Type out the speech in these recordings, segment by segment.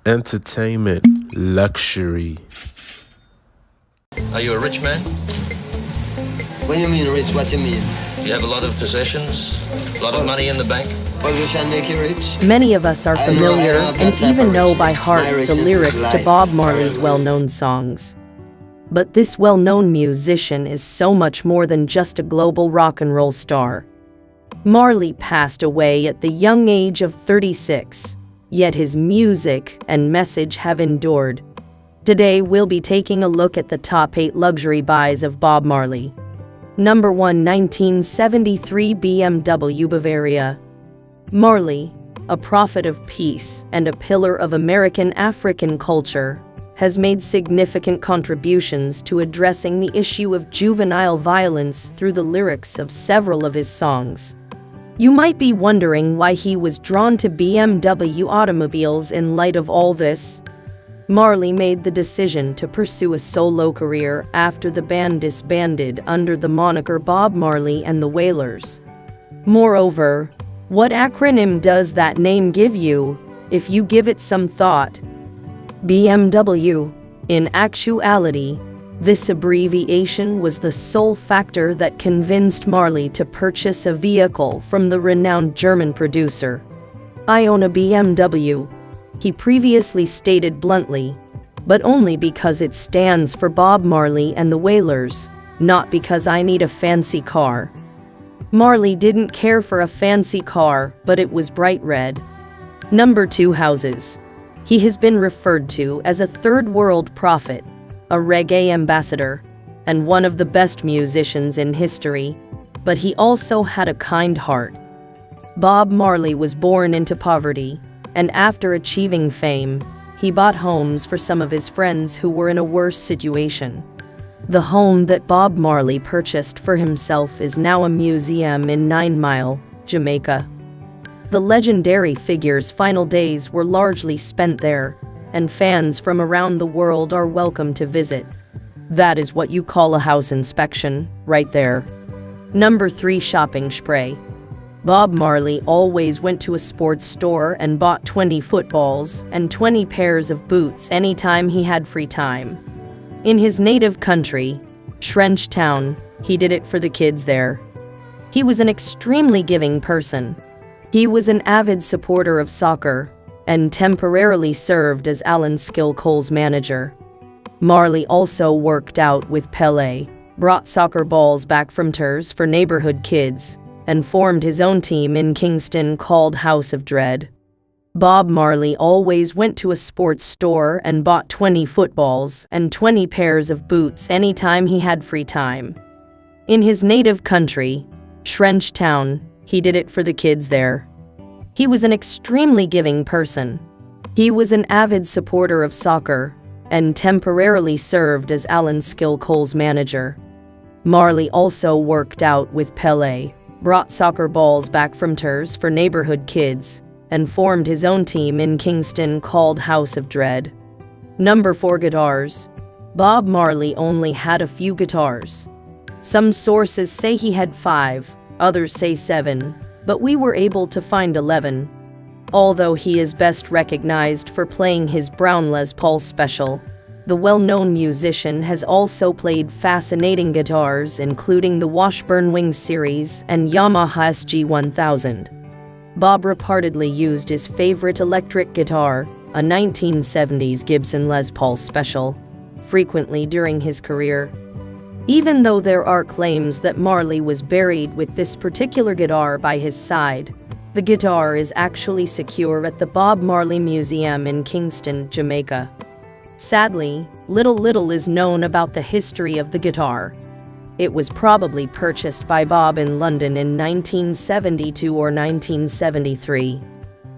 entertainment, luxury. Are you a rich man? When you mean rich, what you mean? Do you have a lot of possessions? A lot of money in the bank? Position make you rich? Many of us are familiar and even know by heart the lyrics to Bob Marley's well-known songs. But this well-known musician is so much more than just a global rock and roll star. Marley passed away at the young age of 36, yet his music and message have endured. Today we'll be taking a look at the top 8 luxury buys of Bob Marley. Number 1, 1973 BMW Bavaria. Marley, a prophet of peace and a pillar of American African culture, has made significant contributions to addressing the issue of juvenile violence through the lyrics of several of his songs. You might be wondering why he was drawn to BMW automobiles in light of all this. Marley made the decision to pursue a solo career after the band disbanded under the moniker Bob Marley and the Wailers. Moreover, what acronym does that name give you, if you give it some thought? BMW. In actuality, this abbreviation was the sole factor that convinced Marley to purchase a vehicle from the renowned German producer. "I own a BMW," he previously stated bluntly, but only because it stands for Bob Marley and the Wailers, not because I need a fancy car. Marley didn't care for a fancy car, but it was bright red. Number 2, houses. He has been referred to as a third world prophet, a reggae ambassador, and one of the best musicians in history, but he also had a kind heart. Bob Marley was born into poverty, and after achieving fame, he bought homes for some of his friends who were in a worse situation. The home that Bob Marley purchased for himself is now a museum in 9 Mile, Jamaica. The legendary figure's final days were largely spent there, and fans from around the world are welcome to visit. That is what you call a house inspection, right there. Number 3, shopping spree. Bob Marley always went to a sports store and bought 20 footballs and 20 pairs of boots anytime he had free time. In his native country, Town, he did it for the kids there. He was an extremely giving person. He was an avid supporter of soccer and temporarily served as Alan Skill Cole's manager. Marley also worked out with Pelé, brought soccer balls back from tours for neighborhood kids, and formed his own team in Kingston called House of Dread. Bob Marley always went to a sports store and bought 20 footballs and 20 pairs of boots anytime he had free time. In his native country, Town, he did it for the kids there. He was an extremely giving person. He was an avid supporter of soccer and temporarily served as Alan Skill Cole's manager. Marley also worked out with Pelé, brought soccer balls back from tours for neighborhood kids, and formed his own team in Kingston called House of Dread. Number 4, guitars. Bob Marley only had a few guitars. Some sources say he had 5, others say 7, but we were able to find 11. Although he is best recognized for playing his brown Les Paul Special, the well-known musician has also played fascinating guitars including the Washburn Wing series and Yamaha SG-1000. Bob reportedly used his favorite electric guitar, a 1970s Gibson Les Paul Special, frequently during his career. Even though there are claims that Marley was buried with this particular guitar by his side, the guitar is actually secure at the Bob Marley Museum in Kingston, Jamaica. Sadly, little is known about the history of the guitar. It was probably purchased by Bob in London in 1972 or 1973.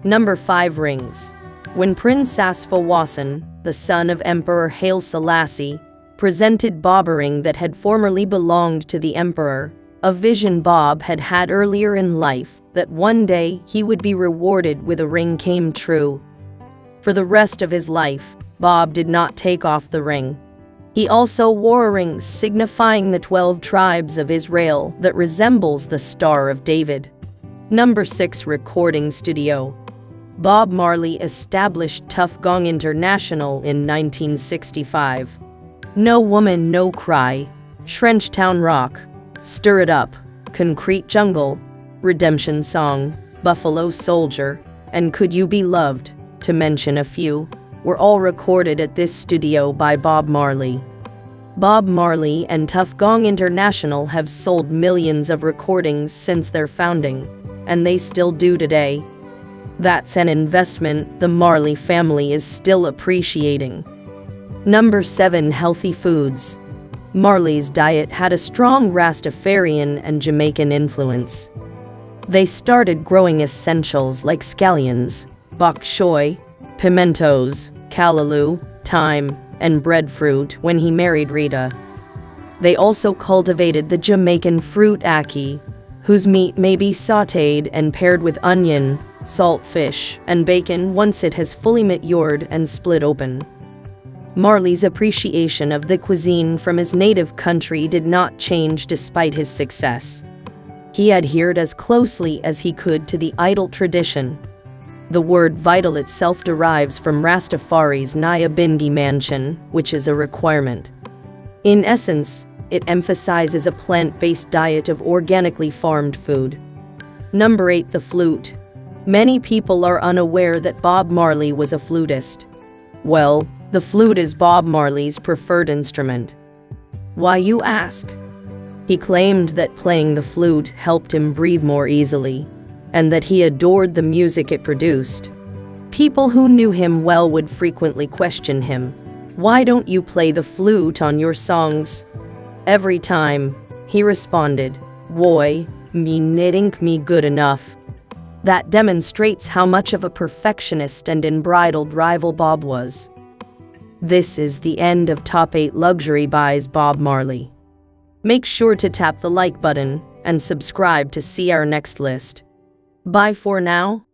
Number 5, rings. When Prince Asfa Wasson, the son of Emperor Haile Selassie, presented Bob a ring that had formerly belonged to the emperor, a vision Bob had had earlier in life that one day he would be rewarded with a ring came true. For the rest of his life, Bob did not take off the ring. He also wore a ring signifying the 12 tribes of Israel that resembles the Star of David. Number 6, recording studio. Bob Marley established Tough Gong International in 1965. No Woman, No Cry, Shrenchtown Rock, Stir It Up, Concrete Jungle, Redemption Song, Buffalo Soldier, and Could You Be Loved, to mention a few, were all recorded at this studio by Bob Marley. Bob Marley and Tough Gong International have sold millions of recordings since their founding, and they still do today. That's an investment the Marley family is still appreciating. Number 7. Healthy foods. Marley's diet had a strong Rastafarian and Jamaican influence. They started growing essentials like scallions, bok choy, pimentos, callaloo, thyme, and breadfruit when he married Rita. They also cultivated the Jamaican fruit ackee, whose meat may be sautéed and paired with onion, salt fish, and bacon once it has fully matured and split open. Marley's appreciation of the cuisine from his native country did not change despite his success. He adhered as closely as he could to the idol tradition. The word vital itself derives from Rastafari's Nyabinghi mansion, which is a requirement. In essence, it emphasizes a plant-based diet of organically farmed food. Number 8. The flute. Many people are unaware that Bob Marley was a flutist. Well, the flute is Bob Marley's preferred instrument. Why, you ask? He claimed that playing the flute helped him breathe more easily, and that he adored the music it produced. People who knew him well would frequently question him, "Why don't you play the flute on your songs?" Every time, he responded, "Woy, me nidink me good enough." That demonstrates how much of a perfectionist and unbridled rival Bob was. This is the end of Top 8 Luxury Buys Bob Marley. Make sure to tap the like button and subscribe to see our next list. Bye for now.